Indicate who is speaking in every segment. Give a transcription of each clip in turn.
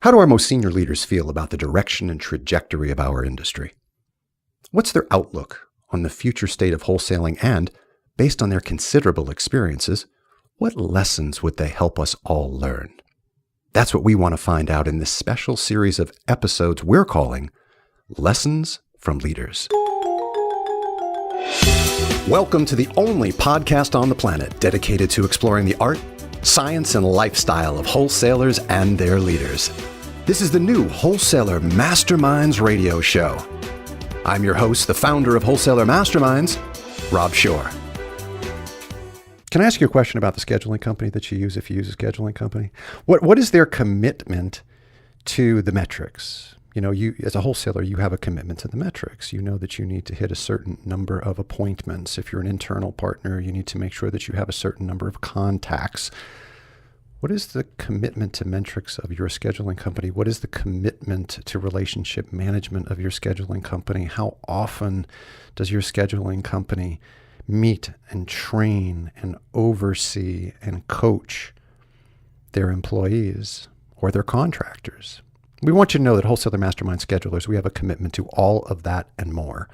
Speaker 1: How do our most senior leaders feel about the direction and trajectory of our industry? What's their outlook on the future state of wholesaling, and, based on their considerable experiences, what lessons would they help us all learn? That's what we want to find out in this special series of episodes we're calling Lessons from Leaders. Welcome to the only podcast on the planet dedicated to exploring the art, science, and lifestyle of wholesalers and their leaders. This is the new Wholesaler Masterminds radio show. I'm your host, the founder of Wholesaler Masterminds, Rob Shore. Can I ask you a question about the scheduling company that you use if you use a scheduling company? What is their commitment to the metrics? You know, you as a wholesaler, you have a commitment to the metrics. You know that you need to hit a certain number of appointments. If you're an internal partner, you need to make sure that you have a certain number of contacts. What is the commitment to metrics of your scheduling company? What is the commitment to relationship management of your scheduling company? How often does your scheduling company meet and train and oversee and coach their employees or their contractors? We want you to know that Wholesaler Mastermind Schedulers, we have a commitment to all of that and more,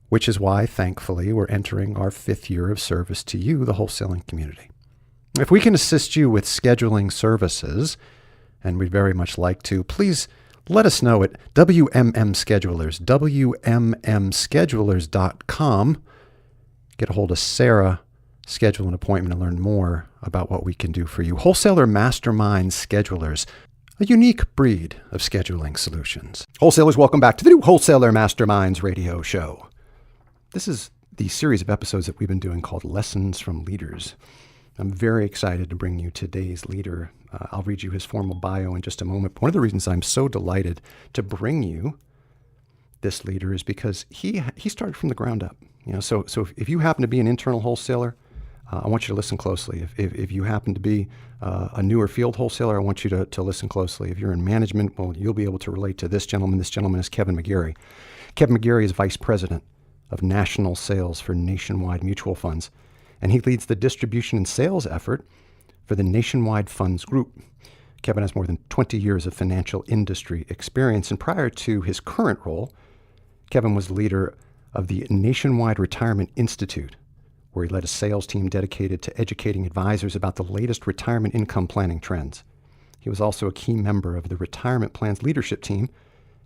Speaker 1: which is why, thankfully, we're entering our 5th year of service to you, the wholesaling community. If we can assist you with scheduling services, and we'd very much like to, please let us know at WMM Schedulers, WMMschedulers.com. Get a hold of Sarah, schedule an appointment, and learn more about what we can do for you. Wholesaler Mastermind Schedulers, a unique breed of scheduling solutions. Wholesalers, welcome back to the new Wholesaler Masterminds radio show. This is the series of episodes that we've been doing called Lessons from Leaders. I'm very excited to bring you today's leader. I'll read you his formal bio in just a moment. One of the reasons I'm so delighted to bring you this leader is because he started from the ground up. You know, so if you happen to be an internal wholesaler, I want you to listen closely. If you happen to be a newer field wholesaler, I want you to listen closely. If you're in management, well, you'll be able to relate to this gentleman. This gentleman is Kevin McGarry. Kevin McGarry is Vice President of National Sales for Nationwide Mutual Funds, and he leads the distribution and sales effort for the Nationwide Funds Group. Kevin has more than 20 years of financial industry experience, and prior to his current role, Kevin was the leader of the Nationwide Retirement Institute, where he led a sales team dedicated to educating advisors about the latest retirement income planning trends. He was also a key member of the Retirement Plans Leadership Team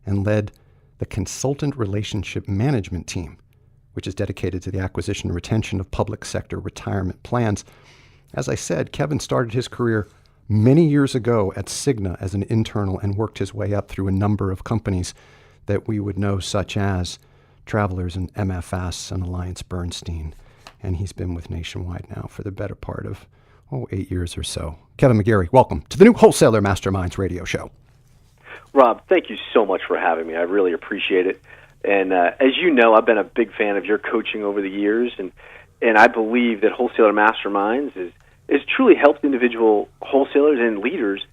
Speaker 1: and led the Consultant Relationship Management Team, which is dedicated to the acquisition and retention of public sector retirement plans. As I said, Kevin started his career many years ago at Cigna as an internal and worked his way up through a number of companies that we would know, such as Travelers and MFS and AllianceBernstein. And he's been with Nationwide now for the better part of 8 years or so. Kevin McGarry, welcome to the new Wholesaler Masterminds radio show.
Speaker 2: Rob, thank you so much for having me. I really appreciate it. And as you know, I've been a big fan of your coaching over the years, and I believe that Wholesaler Masterminds is truly helped individual wholesalers and leaders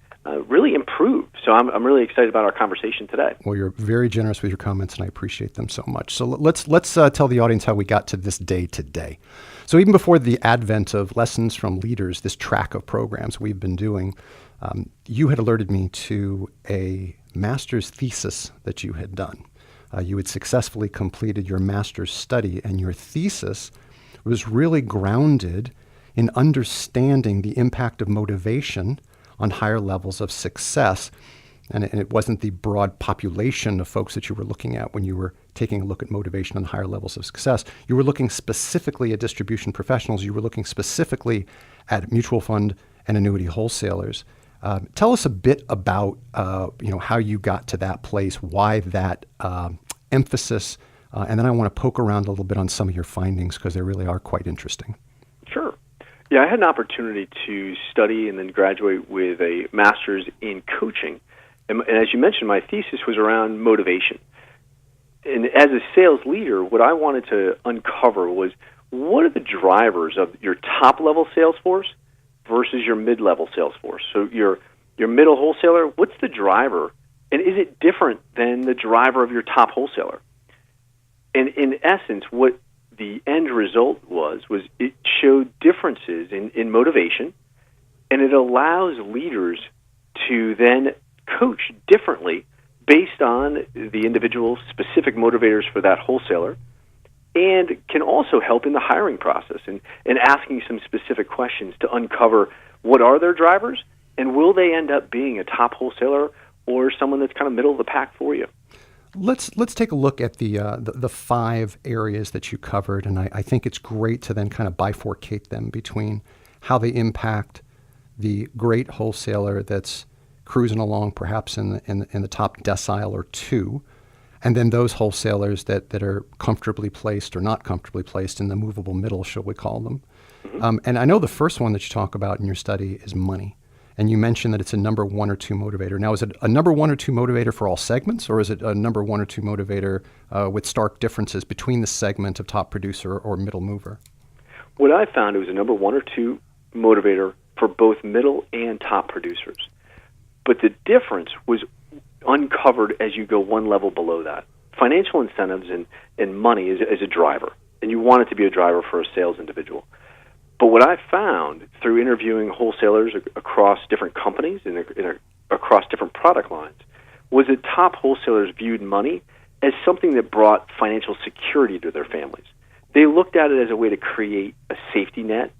Speaker 2: really improve. So I'm really excited about our conversation today.
Speaker 1: Well, you're very generous with your comments, and I appreciate them so much. So let's tell the audience how we got to this day today. So even before the advent of Lessons from Leaders, this track of programs we've been doing, you had alerted me to a master's thesis that you had done. You had successfully completed your master's study, and your thesis was really grounded in understanding the impact of motivation on higher levels of success. And it wasn't the broad population of folks that you were looking at when you were taking a look at motivation on higher levels of success. You were looking specifically at distribution professionals. You were looking specifically at mutual fund and annuity wholesalers. Tell us a bit about how you got to that place, why that emphasis, and then I want to poke around a little bit on some of your findings because they really are quite interesting.
Speaker 2: Sure. Yeah, I had an opportunity to study and then graduate with a master's in coaching. And as you mentioned, my thesis was around motivation. And as a sales leader, what I wanted to uncover was what are the drivers of your top-level sales force versus your mid-level sales force? So your middle wholesaler, what's the driver? And is it different than the driver of your top wholesaler? And in essence, what the end result was it showed differences in motivation, and it allows leaders to then coach differently based on the individual specific motivators for that wholesaler, and can also help in the hiring process and asking some specific questions to uncover what are their drivers and will they end up being a top wholesaler or someone that's kind of middle of the pack for you.
Speaker 1: Let's take a look at the 5 areas that you covered, and I think it's great to then kind of bifurcate them between how they impact the great wholesaler that's cruising along perhaps in the top decile or 2, and then those wholesalers that are comfortably placed or not comfortably placed in the movable middle, shall we call them. Mm-hmm. And I know the first one that you talk about in your study is money. And you mentioned that it's a number 1 or 2 motivator. Now, is it a number 1 or 2 motivator for all segments, or is it a number 1 or 2 motivator with stark differences between the segment of top producer or middle mover?
Speaker 2: What I found, it was a number 1 or 2 motivator for both middle and top producers. But the difference was uncovered as you go one level below that. Financial incentives and money is a driver, and you want it to be a driver for a sales individual. But what I found through interviewing wholesalers across different companies and across different product lines was that top wholesalers viewed money as something that brought financial security to their families. They looked at it as a way to create a safety net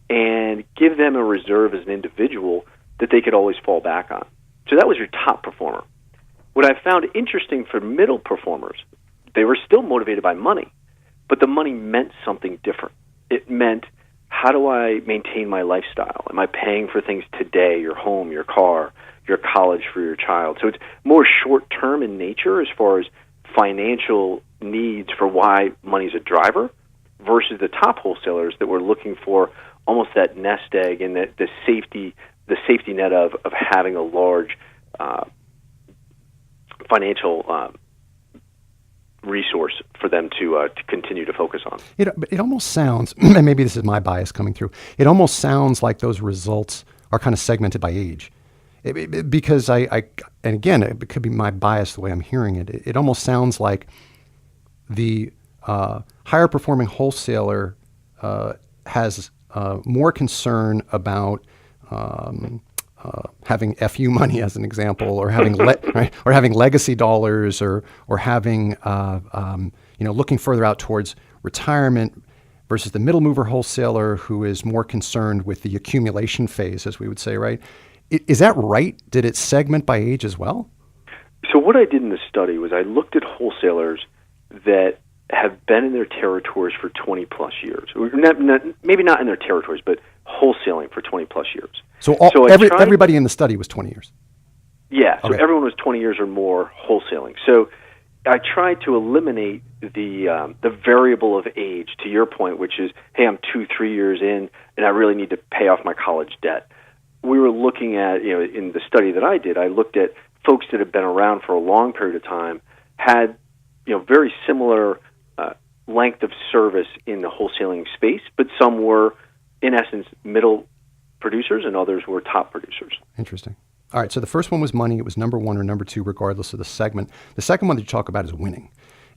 Speaker 2: and give them a reserve as an individual that they could always fall back on. So that was your top performer. What I found interesting for middle performers, they were still motivated by money, but the money meant something different. It meant, how do I maintain my lifestyle? Am I paying for things today, your home, your car, your college for your child? So it's more short-term in nature as far as financial needs for why money's a driver versus the top wholesalers that were looking for almost that nest egg and the safety net of having a large financial resource for them to continue to focus on.
Speaker 1: It almost sounds, and maybe this is my bias coming through, it almost sounds like those results are kind of segmented by age. Because and again, it could be my bias the way I'm hearing it. It almost sounds like the higher performing wholesaler has more concern about having FU money, as an example, or having right, or having legacy dollars, or having looking further out towards retirement, versus the middle mover wholesaler who is more concerned with the accumulation phase, as we would say, right? Is that right? Did it segment by age as well?
Speaker 2: So what I did in the study was I looked at wholesalers that have been in their territories for 20 plus years. Maybe not in their territories, but wholesaling for 20 plus years.
Speaker 1: So everybody in the study was 20 years?
Speaker 2: Yeah, so everyone was 20 years or more wholesaling. So I tried to eliminate the variable of age, to your point, which is, hey, I'm 2-3 years in, and I really need to pay off my college debt. We were looking at, in the study that I did, I looked at folks that had been around for a long period of time, had, very similar length of service in the wholesaling space, but some were, in essence, middle producers and others were top producers.
Speaker 1: Interesting. All right, so the first one was money. It was number 1 or number 2, regardless of the segment. The second one that you talk about is winning.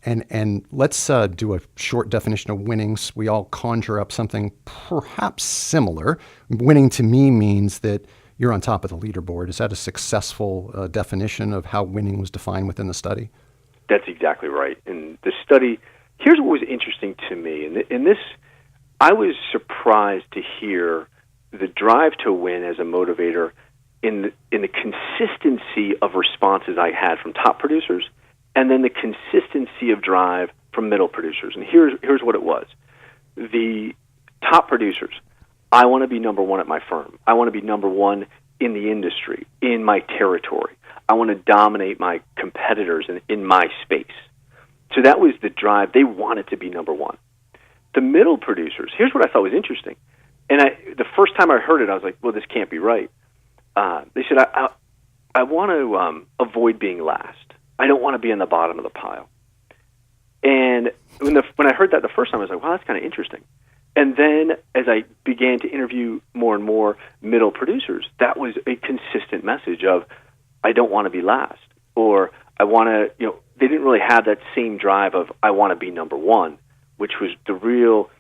Speaker 1: And let's do a short definition of winnings. We all conjure up something perhaps similar. Winning to me means that you're on top of the leaderboard. Is that a successful definition of how winning was defined within the study?
Speaker 2: That's exactly right. In the study, here's what was interesting to me. In this, I was surprised to hear the drive to win as a motivator in the consistency of responses I had from top producers, and then the consistency of drive from middle producers. And here's what it was. The top producers, I want to be number 1 at my firm. I want to be number 1 in the industry, in my territory. I want to dominate my competitors in my space. So that was the drive. They wanted to be number 1. The middle producers, here's what I thought was interesting. And the first time I heard it, I was like, well, this can't be right. They said, I want to avoid being last. I don't want to be in the bottom of the pile. And when I heard that the first time, I was like, wow, that's kind of interesting. And then as I began to interview more and more middle producers, that was a consistent message of, I don't want to be last. Or I want to, they didn't really have that same drive of, I want to be number 1, which was the real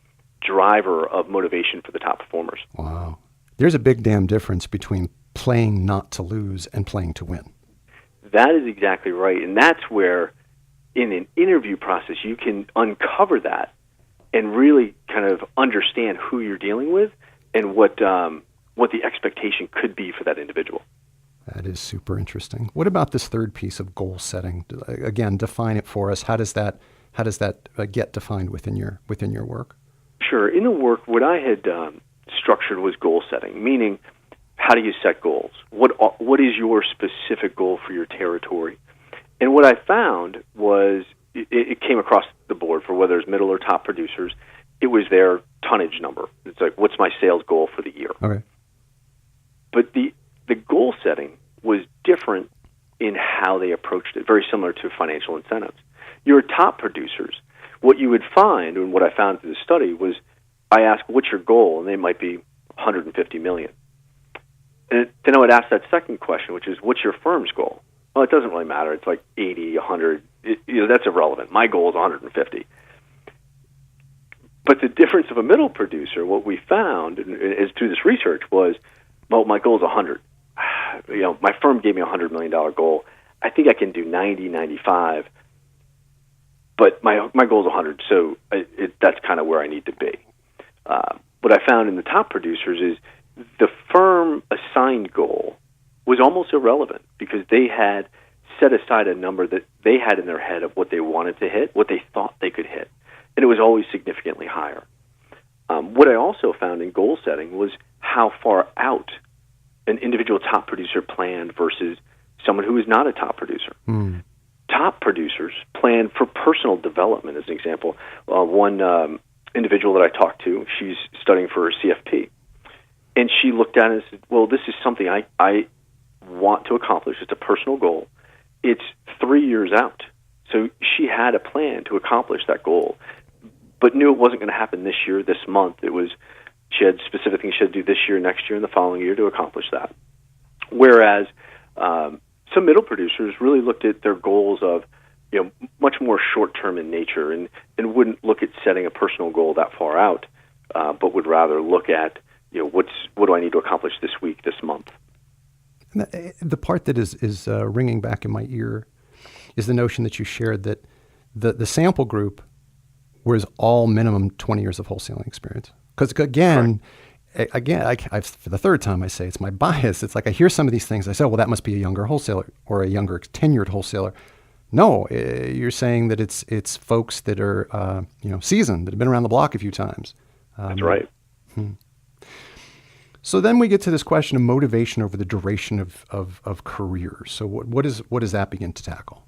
Speaker 2: driver of motivation for the top performers.
Speaker 1: Wow. There's a big damn difference between playing not to lose and playing to win.
Speaker 2: That is exactly right. And that's where, in an interview process, you can uncover that and really kind of understand who you're dealing with and what the expectation could be for that individual.
Speaker 1: That is super interesting. What about this third piece of goal setting? Again, define it for us. How does that get defined within your work?
Speaker 2: Sure. In the work, what I had structured was goal setting, meaning how do you set goals? What is your specific goal for your territory? And what I found was it came across the board for whether it's middle or top producers. It was their tonnage number. It's like, what's my sales goal for the year?
Speaker 1: Okay.
Speaker 2: But the goal setting was different in how they approached it, very similar to financial incentives. Your top producers, what you would find, and what I found through the study, was I ask, what's your goal? And they might be $150 million. And then I would ask that second question, which is, what's your firm's goal? Well, it doesn't really matter. It's like 80, 100. That's irrelevant. My goal is 150. But the difference of a middle producer, what we found is through this research was, well, my goal is 100. My firm gave me a $100 million goal. I think I can do 90, 95. But my goal is 100, so that's kind of where I need to be. What I found in the top producers is the firm assigned goal was almost irrelevant because they had set aside a number that they had in their head of what they wanted to hit, what they thought they could hit, and it was always significantly higher. What I also found in goal setting was how far out an individual top producer planned versus someone who is not a top producer. Top producers plan for personal development, as an example. One individual that I talked to, she's studying for her CFP. And she looked at it and said, well, this is something I want to accomplish. It's a personal goal. It's 3 years out. So she had a plan to accomplish that goal, but knew it wasn't going to happen this year, this month. She had specific things she had to do this year, next year, and the following year to accomplish that. Whereas some middle producers really looked at their goals of, much more short-term in nature and wouldn't look at setting a personal goal that far out, but would rather look at, what do I need to accomplish this week, this month.
Speaker 1: And the part that is ringing back in my ear is the notion that you shared that the sample group was all minimum 20 years of wholesaling experience. Because again, for the third time I say it's my bias. It's like I hear some of these things. I say, well, that must be a younger wholesaler or a younger tenured wholesaler. No, you're saying that it's folks that are seasoned, that have been around the block a few times.
Speaker 2: That's right.
Speaker 1: So then we get to this question of motivation over the duration of careers. So what does that begin to tackle?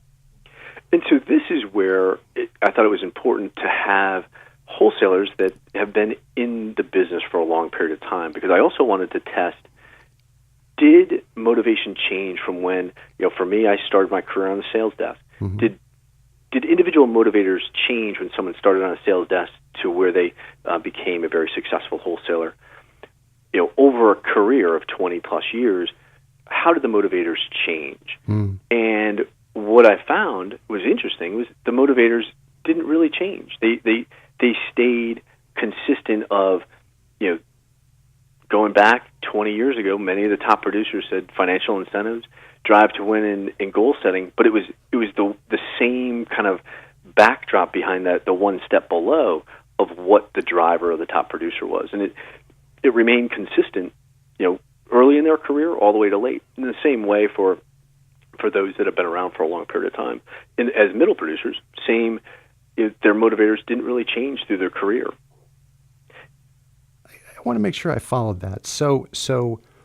Speaker 2: And so this is where I thought it was important to have wholesalers that have been in the business for a long period of time, because I also wanted to test, did motivation change from when, for me, I started my career on the sales desk. Mm-hmm. Did individual motivators change when someone started on a sales desk to where they became a very successful wholesaler? Over a career of 20 plus years, how did the motivators change? And what I found was interesting was the motivators didn't really change. They stayed consistent of, going back 20 years ago, many of the top producers said financial incentives, drive to win in goal setting, but it was the same kind of backdrop behind that, the one step below of what the driver of the top producer was. And it remained consistent, early in their career all the way to late. In the same way for those that have been around for a long period of time. And as middle producers, same, their motivators didn't really change through their career.
Speaker 1: I want to make sure I followed that. So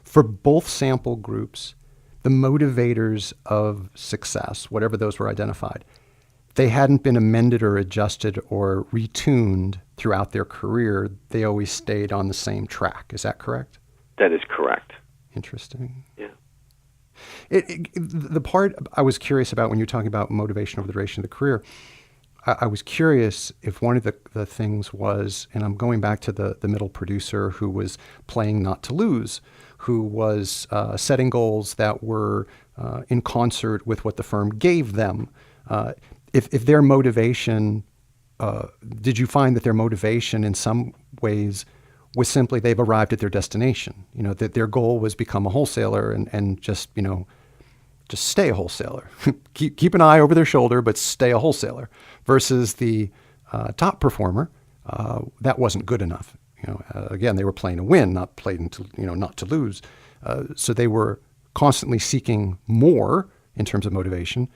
Speaker 1: for both sample groups, the motivators of success, whatever those were identified, they hadn't been amended or adjusted or retuned throughout their career. They always stayed on the same track. Is that correct?
Speaker 2: That is correct.
Speaker 1: Interesting.
Speaker 2: Yeah.
Speaker 1: The part I was curious about when you're talking about motivation over the duration of the career, I was curious if one of the things was, and I'm going back to the middle producer who was playing not to lose, who was setting goals that were in concert with what the firm gave them. If their motivation, did you find that their motivation in some ways was simply they've arrived at their destination, that their goal was become a wholesaler and just, just stay a wholesaler. keep an eye over their shoulder, but stay a wholesaler. Versus the top performer, that wasn't good enough. Again, they were playing to win, not playing to not to lose. So they were constantly seeking more in terms of motivation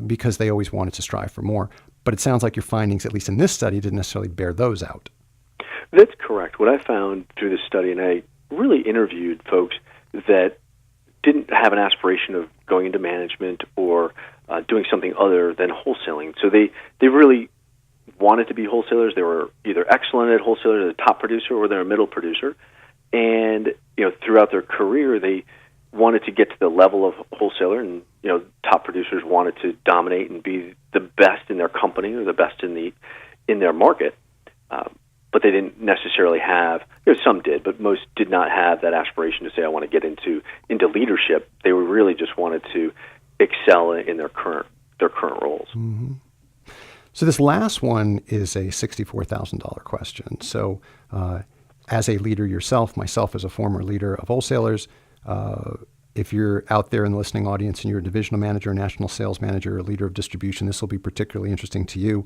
Speaker 1: because they always wanted to strive for more. But it sounds like your findings, at least in this study, didn't necessarily bear those out.
Speaker 2: That's correct. What I found through this study, and I really interviewed folks that didn't have an aspiration of going into management or doing something other than wholesaling. So they really wanted to be wholesalers. They were either excellent at wholesaler, the top producer, or they're a middle producer. And throughout their career, they wanted to get to the level of wholesaler, and top producers wanted to dominate and be the best in their company or the best in their market. But they didn't necessarily have. Some did, but most did not have that aspiration to say, "I want to get into leadership." They were really just wanted to excel in their current roles.
Speaker 1: Mm-hmm. So this last one is a $64,000 question. So, as a leader yourself, myself as a former leader of wholesalers, if you're out there in the listening audience and you're a divisional manager, national sales manager, or leader of distribution, this will be particularly interesting to you.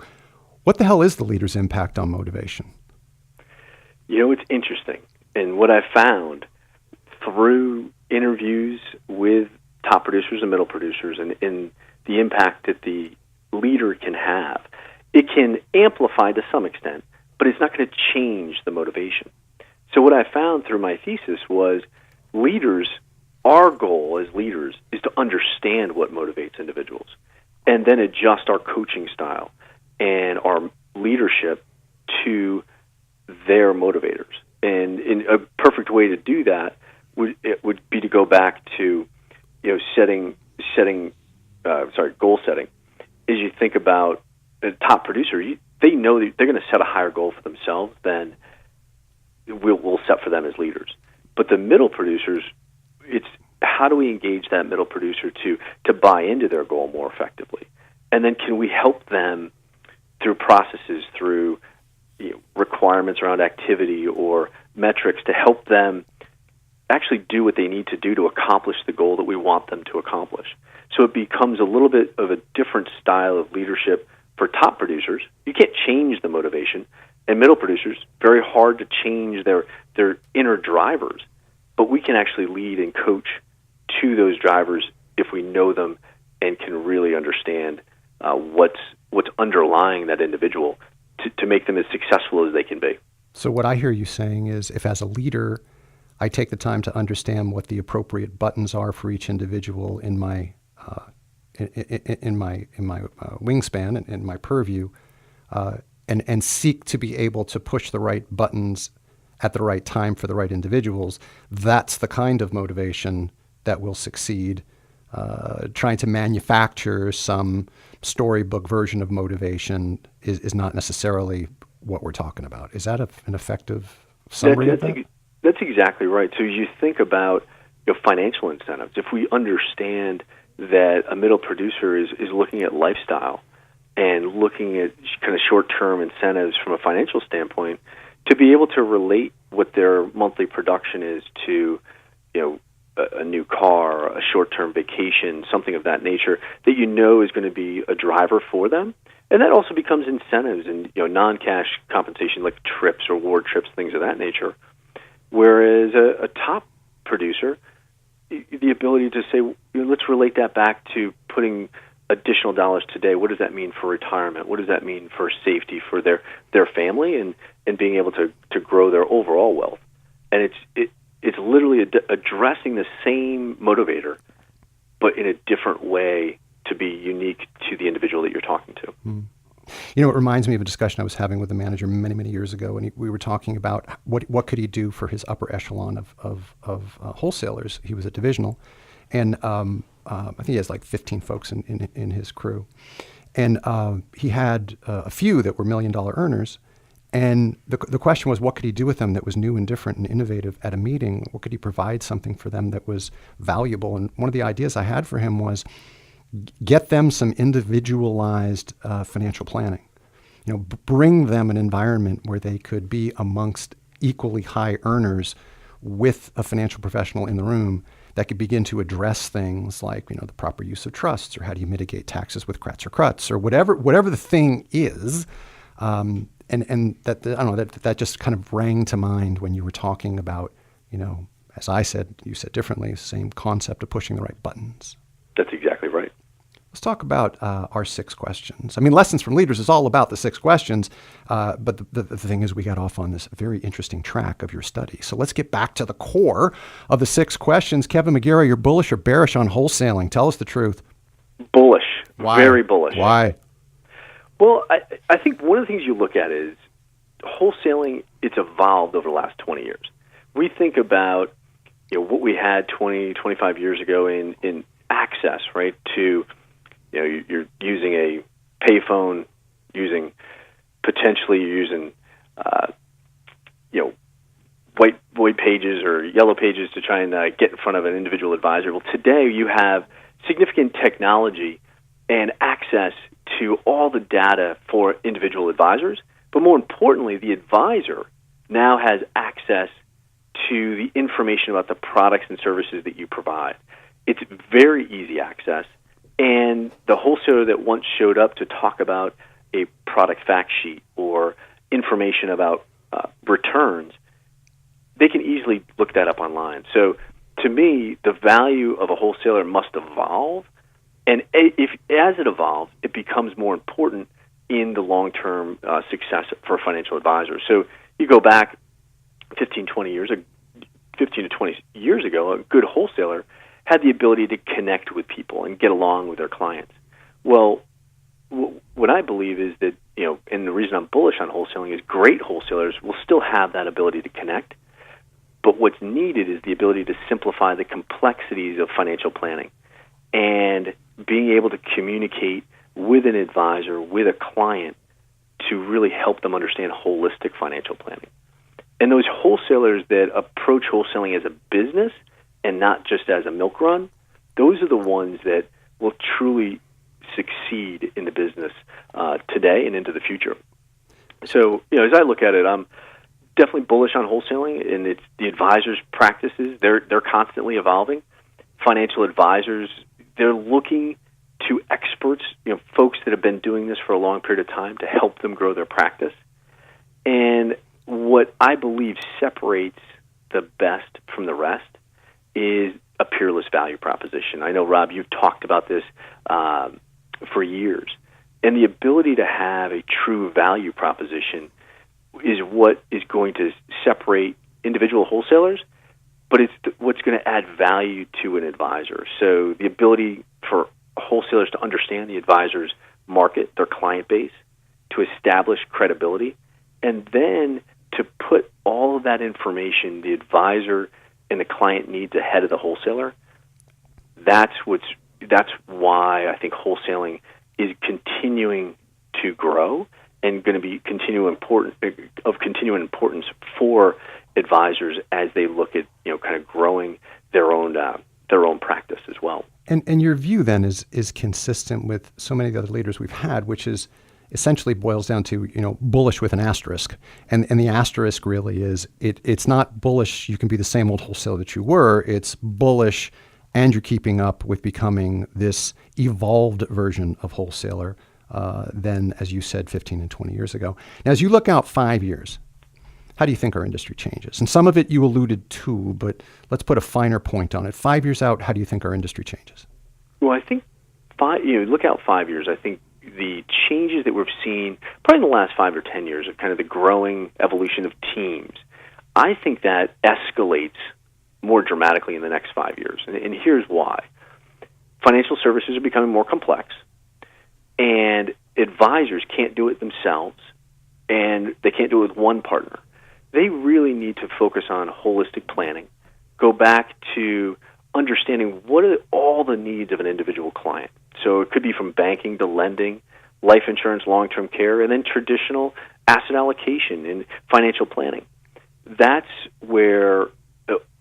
Speaker 1: What the hell is the leader's impact on motivation?
Speaker 2: It's interesting. And what I found through interviews with top producers and middle producers and the impact that the leader can have, it can amplify to some extent, but it's not going to change the motivation. So what I found through my thesis was leaders, our goal as leaders is to understand what motivates individuals and then adjust our coaching style and our leadership to their motivators. And in a perfect way to do that would be to go back to goal setting. As you think about a top producer, they know that they're going to set a higher goal for themselves than we'll set for them as leaders. But the middle producers, it's how do we engage that middle producer to buy into their goal more effectively? And then can we help them through processes, through requirements around activity or metrics to help them actually do what they need to do to accomplish the goal that we want them to accomplish? So it becomes a little bit of a different style of leadership for top producers. You can't change the motivation. And middle producers, very hard to change their inner drivers. But we can actually lead and coach to those drivers if we know them and can really understand what's underlying that individual to make them as successful as they can be.
Speaker 1: So what I hear you saying is, if as a leader, I take the time to understand what the appropriate buttons are for each individual in my wingspan and in my purview, and seek to be able to push the right buttons at the right time for the right individuals, that's the kind of motivation that will succeed. Trying to manufacture some storybook version of motivation is not necessarily what we're talking about. Is that an effective summary of that?
Speaker 2: That's exactly right. So you think about financial incentives. If we understand that a middle producer is looking at lifestyle and looking at kind of short-term incentives from a financial standpoint, to be able to relate what their monthly production is to, a new car, a short-term vacation, something of that nature that is going to be a driver for them. And that also becomes incentives and non-cash compensation like trips or ward trips, things of that nature. Whereas a top producer, the ability to say, let's relate that back to putting additional dollars today. What does that mean for retirement? What does that mean for safety for their family and being able to grow their overall wealth? And it's literally addressing the same motivator, but in a different way to be unique to the individual that you're talking to.
Speaker 1: Mm. It reminds me of a discussion I was having with a manager many, many years ago, and we were talking about what could he do for his upper echelon of wholesalers. He was a divisional, and I think he has like 15 folks in his crew. And he had a few that were $1 million earners. And the question was, what could he do with them that was new and different and innovative at a meeting? What could he provide something for them that was valuable? And one of the ideas I had for him was get them some individualized financial planning. Bring them an environment where they could be amongst equally high earners with a financial professional in the room that could begin to address things like, the proper use of trusts, or how do you mitigate taxes with CRETs or CRUTs, or whatever the thing is. And that, I don't know, that just kind of rang to mind when you were talking about, as I said, you said differently, same concept of pushing the right buttons.
Speaker 2: That's exactly right.
Speaker 1: Let's talk about our 6 questions. I mean, Lessons from Leaders is all about the 6 questions, but the thing is we got off on this very interesting track of your study. So let's get back to the core of the 6 questions. Kevin McGarry, you're bullish or bearish on wholesaling? Tell us the truth.
Speaker 2: Bullish.
Speaker 1: Why?
Speaker 2: Very bullish.
Speaker 1: Why?
Speaker 2: Well, I think one of the things you look at is wholesaling, it's evolved over the last 20 years. We think about what we had 20, 25 years ago in access, right, to you're using a payphone, potentially using white pages or yellow pages to try and get in front of an individual advisor. Well, today you have significant technology and access to all the data for individual advisors, but more importantly, the advisor now has access to the information about the products and services that you provide. It's very easy access. And the wholesaler that once showed up to talk about a product fact sheet or information about returns, they can easily look that up online. So to me, the value of a wholesaler must evolve. And as it evolves, it becomes more important in the long-term success for financial advisors. So you go back 15 to 20 years ago, a good wholesaler had the ability to connect with people and get along with their clients. Well, what I believe is that, and the reason I'm bullish on wholesaling is great wholesalers will still have that ability to connect, but what's needed is the ability to simplify the complexities of financial planning and being able to communicate with an advisor, with a client, to really help them understand holistic financial planning. And those wholesalers that approach wholesaling as a business and not just as a milk run, those are the ones that will truly succeed in the business today and into the future. So, as I look at it, I'm definitely bullish on wholesaling, and it's the advisors' practices. They're constantly evolving. Financial advisors, they're looking to experts, folks that have been doing this for a long period of time to help them grow their practice. And what I believe separates the best from the rest is a peerless value proposition. I know, Rob, you've talked about this for years. And the ability to have a true value proposition is what is going to separate individual wholesalers, but it's what's going to add value to an advisor. So the ability for wholesalers to understand the advisor's market, their client base, to establish credibility, and then to put all of that information the advisor and the client needs ahead of the wholesaler. That's why I think wholesaling is continuing to grow and going to be continuing importance for advisors as they look at kind of growing their own practice as well.
Speaker 1: And your view then is consistent with so many of the other leaders we've had, which is essentially boils down to bullish with an asterisk, and the asterisk really is it's not bullish. You can be the same old wholesaler that you were. It's bullish, and you're keeping up with becoming this evolved version of wholesaler than, as you said, 15 and 20 years ago. Now, as you look out 5 years, how do you think our industry changes? And some of it you alluded to, but let's put a finer point on it. 5 years out, how do you think our industry changes?
Speaker 2: Well, I think look out 5 years. I think the changes that we've seen probably in the last 5 or 10 years of kind of the growing evolution of teams, I think that escalates more dramatically in the next 5 years. And here's why. Financial services are becoming more complex, and advisors can't do it themselves, and they can't do it with one partner. They really need to focus on holistic planning, go back to understanding what are all the needs of an individual client. So it could be from banking to lending, life insurance, long-term care, and then traditional asset allocation and financial planning. That's where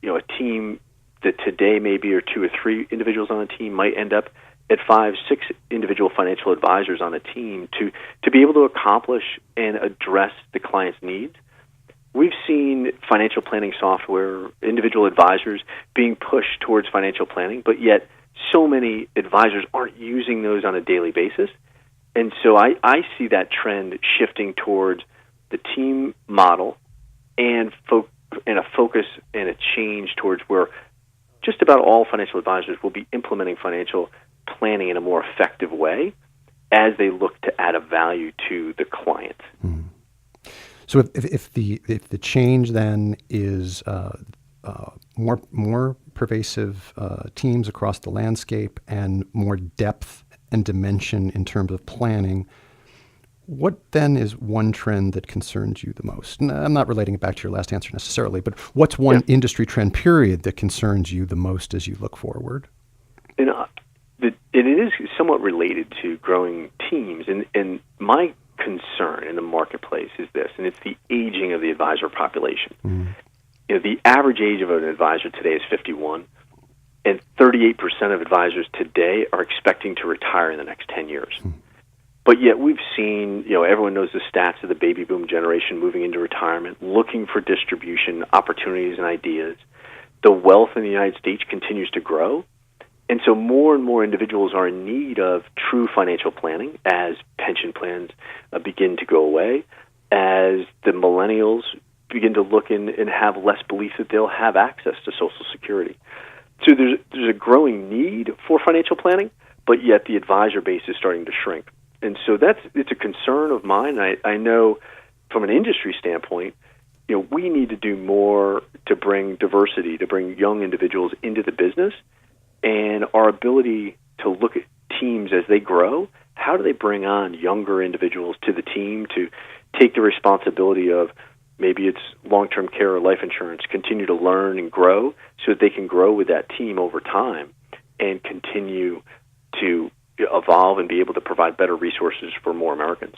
Speaker 2: a team that today maybe are 2 or 3 individuals on a team might end up at 5, 6 individual financial advisors on a team to be able to accomplish and address the client's needs. We've seen financial planning software, individual advisors being pushed towards financial planning, but yet so many advisors aren't using those on a daily basis. And so I see that trend shifting towards the team model and a focus and a change towards where just about all financial advisors will be implementing financial planning in a more effective way as they look to add a value to the client.
Speaker 1: Mm. So if the change then is more pervasive teams across the landscape and more depth and dimension in terms of planning, what then is one trend that concerns you the most? And I'm not relating it back to your last answer necessarily, but what's one industry trend period that concerns you the most as you look forward?
Speaker 2: And it is somewhat related to growing teams. And my concern in the marketplace is this, and it's the aging of the advisor population. Mm. You know, the average age of an advisor today is 51, and 38% of advisors today are expecting to retire in the next 10 years. Mm. But yet we've seen, everyone knows the stats of the baby boom generation moving into retirement, looking for distribution opportunities and ideas. The wealth in the United States continues to grow. And so more and more individuals are in need of true financial planning as pension plans begin to go away, as the millennials begin to look and have less belief that they'll have access to Social Security. So there's a growing need for financial planning, but yet the advisor base is starting to shrink. And so it's a concern of mine. I know from an industry standpoint, we need to do more to bring diversity, to bring young individuals into the business, and our ability to look at teams as they grow. How do they bring on younger individuals to the team to take the responsibility of maybe it's long-term care or life insurance, continue to learn and grow so that they can grow with that team over time and continue to evolve and be able to provide better resources for more Americans.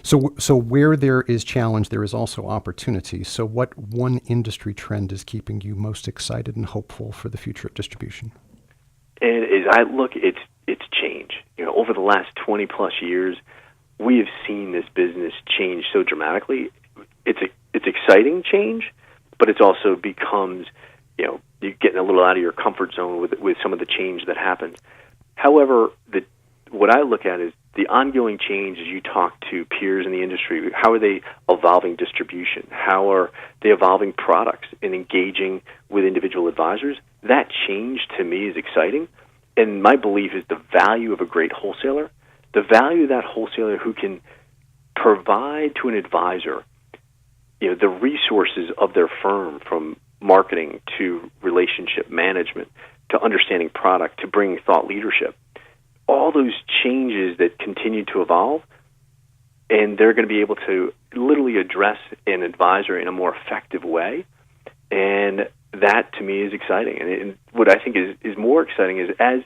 Speaker 1: So where there is challenge, there is also opportunity. So what one industry trend is keeping you most excited and hopeful for the future of distribution?
Speaker 2: And as I look, it's change. Over the last 20 plus years, we have seen this business change so dramatically. It's exciting change, but it's also becomes, you're getting a little out of your comfort zone with some of the change that happens. However, what I look at is the ongoing change as you talk to peers in the industry. How are they evolving distribution? How are they evolving products and engaging with individual advisors? That change, to me, is exciting. And my belief is the value of a great wholesaler, the value of that wholesaler who can provide to an advisor, the resources of their firm, from marketing to relationship management to understanding product to bringing thought leadership. All those changes that continue to evolve, and they're going to be able to literally address an advisor in a more effective way. And that, to me, is exciting. And what I think is more exciting is as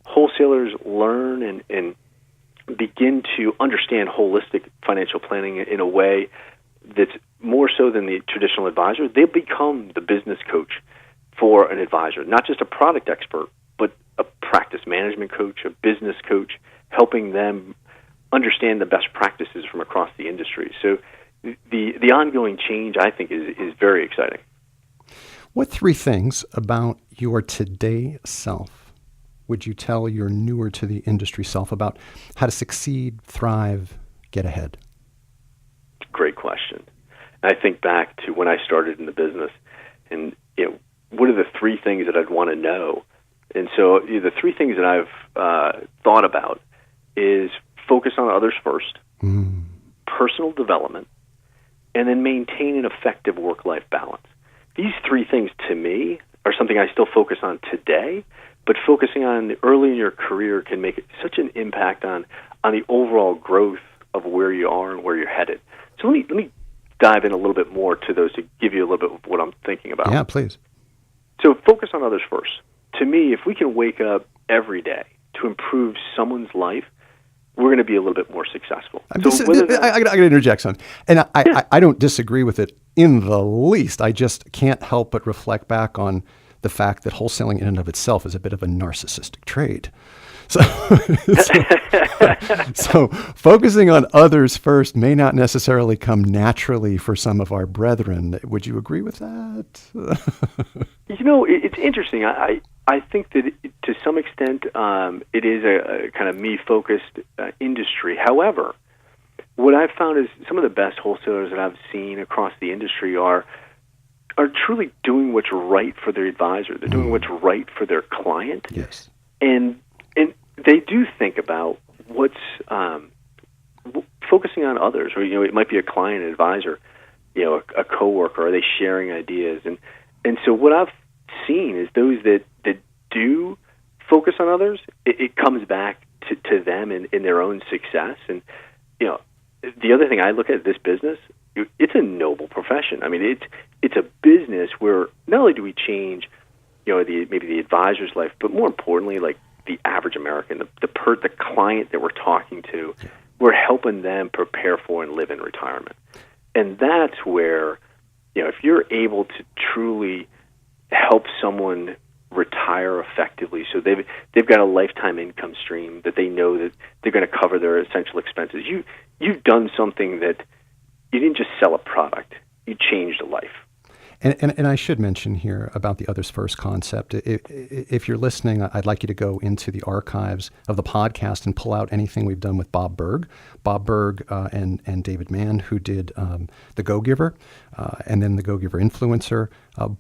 Speaker 2: wholesalers learn and begin to understand holistic financial planning in a way that's more so than the traditional advisor, they become the business coach for an advisor, not just a product expert, but a practice management coach, a business coach, helping them understand the best practices from across the industry. So the ongoing change, I think, is very exciting.
Speaker 1: What three things about your today self would you tell your newer to the industry self about how to succeed, thrive, get ahead?
Speaker 2: Great question. And I think back to when I started in the business, and what are the three things that I'd want to know? And so the three things that I've thought about is focus on others first, personal development, and then maintain an effective work-life balance. These three things, to me, are something I still focus on today, but focusing on early in your career can make such an impact on the overall growth of where you are and where you're headed. So let me dive in a little bit more to those to give you a little bit of what I'm thinking about.
Speaker 1: Yeah, please.
Speaker 2: So focus on others first. To me, if we can wake up every day to improve someone's life, we're going to be a little bit more successful. I got
Speaker 1: to interject something. And I don't disagree with it in the least. I just can't help but reflect back on the fact that wholesaling in and of itself is a bit of a narcissistic trade. So So focusing on others first may not necessarily come naturally for some of our brethren. Would you agree with that?
Speaker 2: It's interesting. I think that to some extent it is a kind of me-focused industry. However, what I've found is some of the best wholesalers that I've seen across the industry are truly doing what's right for their advisor. They're doing what's right for their client.
Speaker 1: Yes.
Speaker 2: And they do think about what's focusing on others. Or, it might be a client, an advisor, a coworker. Are they sharing ideas? And so what I've seen is those that do focus on others, it comes back to them in their own success. And, the other thing I look at this business, it's a noble profession. I mean, it's a business where not only do we change, maybe the advisor's life, but more importantly, like the average American, the client that we're talking to, we're helping them prepare for and live in retirement. And that's where, if you're able to truly help someone retire effectively, so they've got a lifetime income stream that they know that they're going to cover their essential expenses. You've done something that you didn't just sell a product; you changed a life.
Speaker 1: And I should mention here about the others first concept. If you're listening, I'd like you to go into the archives of the podcast and pull out anything we've done with Bob Berg. Bob Berg and David Mann, who did The Go-Giver and then The Go-Giver Influencer.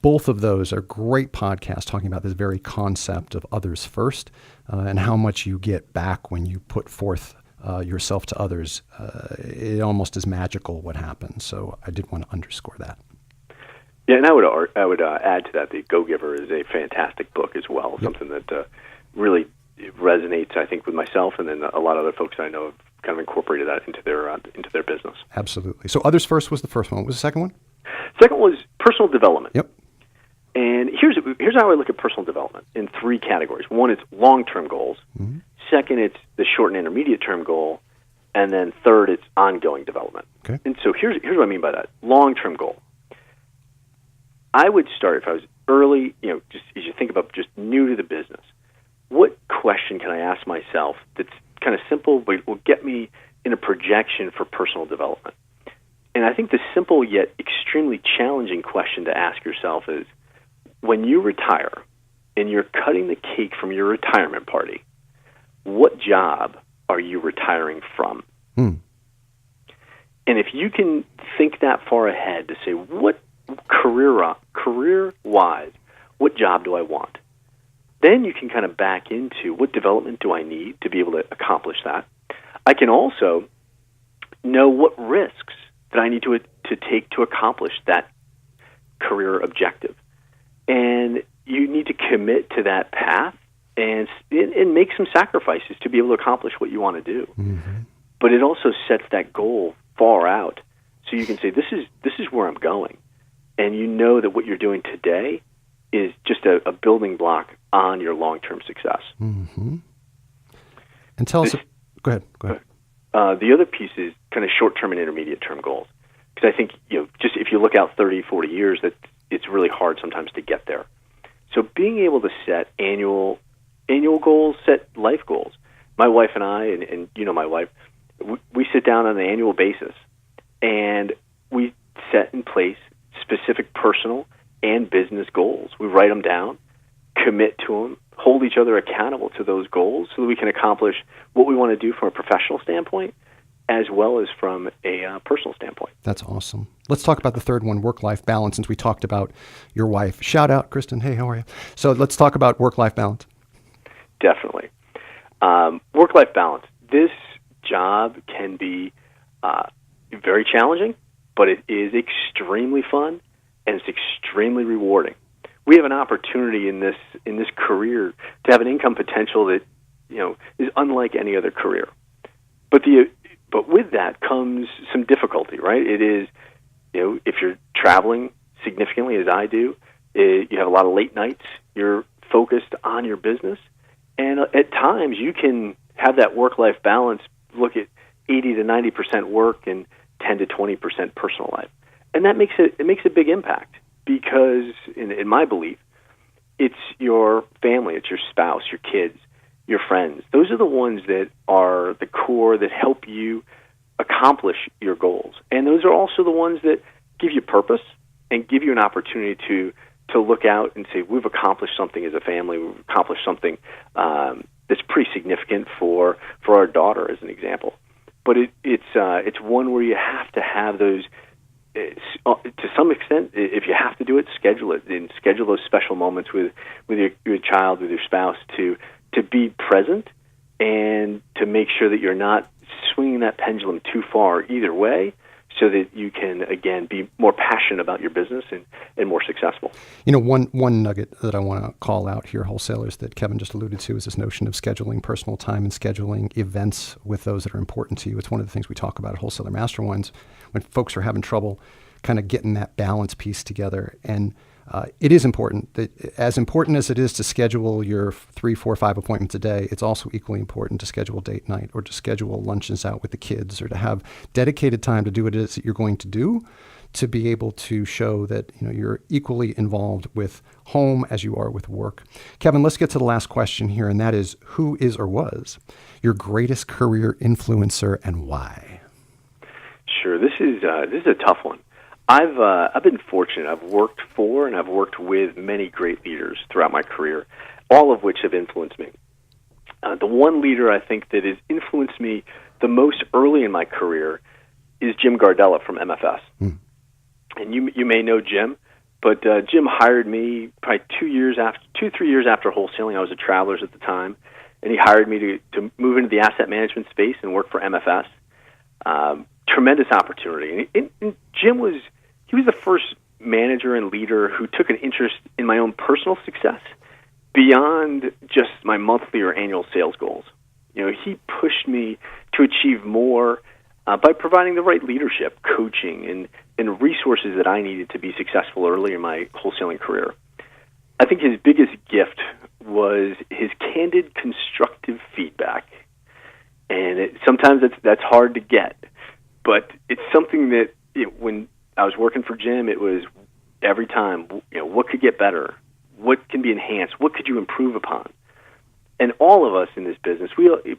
Speaker 1: Both of those are great podcasts talking about this very concept of others first and how much you get back when you put forth yourself to others. It almost is magical what happens. So I did want to underscore that.
Speaker 2: Yeah, and I would add to that, The Go-Giver is a fantastic book as well, something that really resonates, I think, with myself, and then a lot of other folks I know have kind of incorporated that into their business.
Speaker 1: Absolutely. So Others First was the first one. What was the second one?
Speaker 2: Second was personal development.
Speaker 1: Yep.
Speaker 2: And here's how I look at personal development in three categories. One, it's long-term goals. Mm-hmm. Second, it's the short and intermediate-term goal. And then third, it's ongoing development.
Speaker 1: Okay.
Speaker 2: And so here's what I mean by that. Long-term goal. I would start, if I was early, just as you think about just new to the business, what question can I ask myself that's kind of simple but will get me in a projection for personal development? And I think the simple yet extremely challenging question to ask yourself is, when you retire and you're cutting the cake from your retirement party, what job are you retiring from? And if you can think that far ahead to say, what career-wise, what job do I want? Then you can kind of back into what development do I need to be able to accomplish that. I can also know what risks that I need to take to accomplish that career objective. And you need to commit to that path and make some sacrifices to be able to accomplish what you want to do. Mm-hmm. But it also sets that goal far out, so you can say, this is where I'm going. And you know that what you're doing today is just a building block on your long-term success.
Speaker 1: Mm-hmm. And tell us... Go ahead.
Speaker 2: The other piece is kind of short-term and intermediate-term goals. Because I think, just if you look out 30, 40 years, that it's really hard sometimes to get there. So being able to set annual goals, set life goals. My wife and I, and my wife, we sit down on an annual basis, and we set in place specific personal and business goals. We write them down, commit to them, hold each other accountable to those goals so that we can accomplish what we want to do from a professional standpoint as well as from a personal standpoint.
Speaker 1: That's awesome. Let's talk about the third one, work-life balance, since we talked about your wife. Shout out, Kristen. Hey, how are you? So let's talk about work-life balance.
Speaker 2: Definitely. Work-life balance. This job can be very challenging, but it is extremely fun, and it's extremely rewarding. We have an opportunity in this career to have an income potential that is unlike any other career. But with that comes some difficulty, right? It is, if you're traveling significantly, as I do, you have a lot of late nights. You're focused on your business, and at times you can have that work-life balance. Look at 80 to 90% work and 10 to 20% personal life, and that makes a big impact because, in my belief, it's your family, it's your spouse, your kids. your friends. Those are the ones that are the core that help you accomplish your goals. And those are also the ones that give you purpose and give you an opportunity to look out and say, we've accomplished something as a family, we've accomplished something that's pretty significant for our daughter, as an example. But it's one where you have to have those, to some extent, if you have to do it, schedule it, and schedule those special moments with your child, with your spouse, to be present and to make sure that you're not swinging that pendulum too far either way, so that you can, again, be more passionate about your business and more successful.
Speaker 1: One nugget that I want to call out here, wholesalers, that Kevin just alluded to, is this notion of scheduling personal time and scheduling events with those that are important to you. It's one of the things we talk about at Wholesaler Masterminds when folks are having trouble kind of getting that balance piece together. And it is important that, as important as it is to schedule your 3, 4, 5 appointments a day, it's also equally important to schedule date night, or to schedule lunches out with the kids, or to have dedicated time to do what it is that you're going to do, to be able to show that you're equally involved with home as you are with work. Kevin, let's get to the last question here, and that is, who is or was your greatest career influencer and why?
Speaker 2: Sure, this is a tough one. I've been fortunate. I've worked for and I've worked with many great leaders throughout my career, all of which have influenced me. The one leader I think that has influenced me the most early in my career is Jim Gardella from MFS. And you may know Jim, but Jim hired me probably 3 years after wholesaling. I was at Travelers at the time, and he hired me to move into the asset management space and work for MFS. Tremendous opportunity. And Jim was the first manager and leader who took an interest in my own personal success beyond just my monthly or annual sales goals. He pushed me to achieve more by providing the right leadership, coaching, and resources that I needed to be successful early in my wholesaling career. I think his biggest gift was his candid, constructive feedback. And sometimes that's hard to get. But it's something that when I was working for Jim, it was every time, what could get better? What can be enhanced? What could you improve upon? And all of us in this business,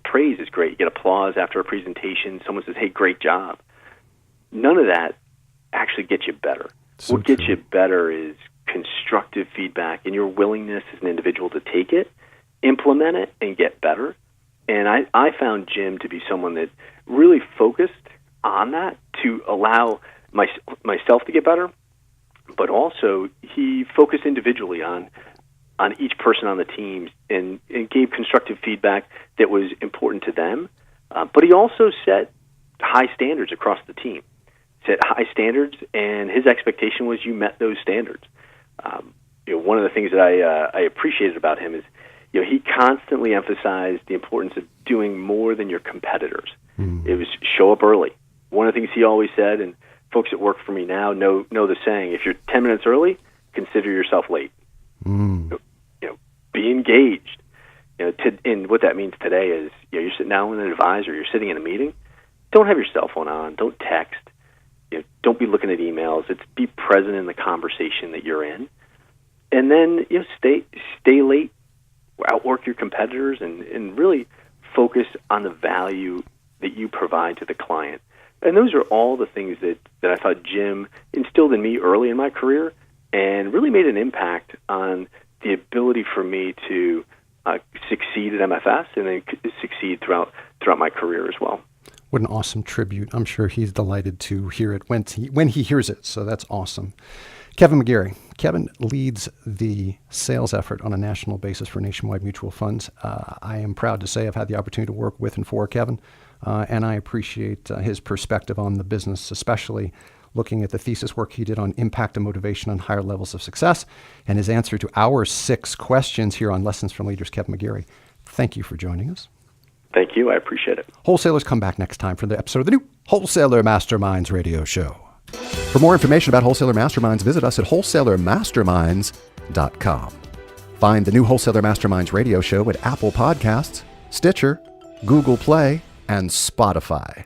Speaker 2: praise is great. You get applause after a presentation. Someone says, hey, great job. None of that actually gets you better. What gets you better is constructive feedback and your willingness as an individual to take it, implement it, and get better. And I found Jim to be someone that really focused on that to allow myself to get better, but also he focused individually on each person on the team and gave constructive feedback that was important to them. But he also set high standards across the team. Set high standards, and his expectation was you met those standards. One of the things that I appreciated about him is he constantly emphasized the importance of doing more than your competitors. It was show up early. One of the things he always said, and folks that work for me now know the saying, if you're 10 minutes early, consider yourself late. Be engaged. And what that means today is, you're sitting down with an advisor, you're sitting in a meeting, don't have your cell phone on, don't text, don't be looking at emails. It's be present in the conversation that you're in. And then stay late, outwork your competitors, and really focus on the value that you provide to the client. And those are all the things that I thought Jim instilled in me early in my career and really made an impact on the ability for me to succeed at MFS and then succeed throughout my career as well.
Speaker 1: What an awesome tribute. I'm sure he's delighted to hear it when he hears it. So that's awesome. Kevin McGarry. Kevin leads the sales effort on a national basis for Nationwide Mutual Funds. I am proud to say I've had the opportunity to work with and for Kevin, and I appreciate his perspective on the business, especially looking at the thesis work he did on impact and motivation on higher levels of success, and his answer to our 6 questions here on Lessons from Leaders. Kevin McGarry, thank you for joining us.
Speaker 2: Thank you. I appreciate it.
Speaker 1: Wholesalers, come back next time for the episode of the new Wholesaler Masterminds radio show. For more information about Wholesaler Masterminds, visit us at wholesalermasterminds.com. Find the new Wholesaler Masterminds radio show at Apple Podcasts, Stitcher, Google Play, and Spotify.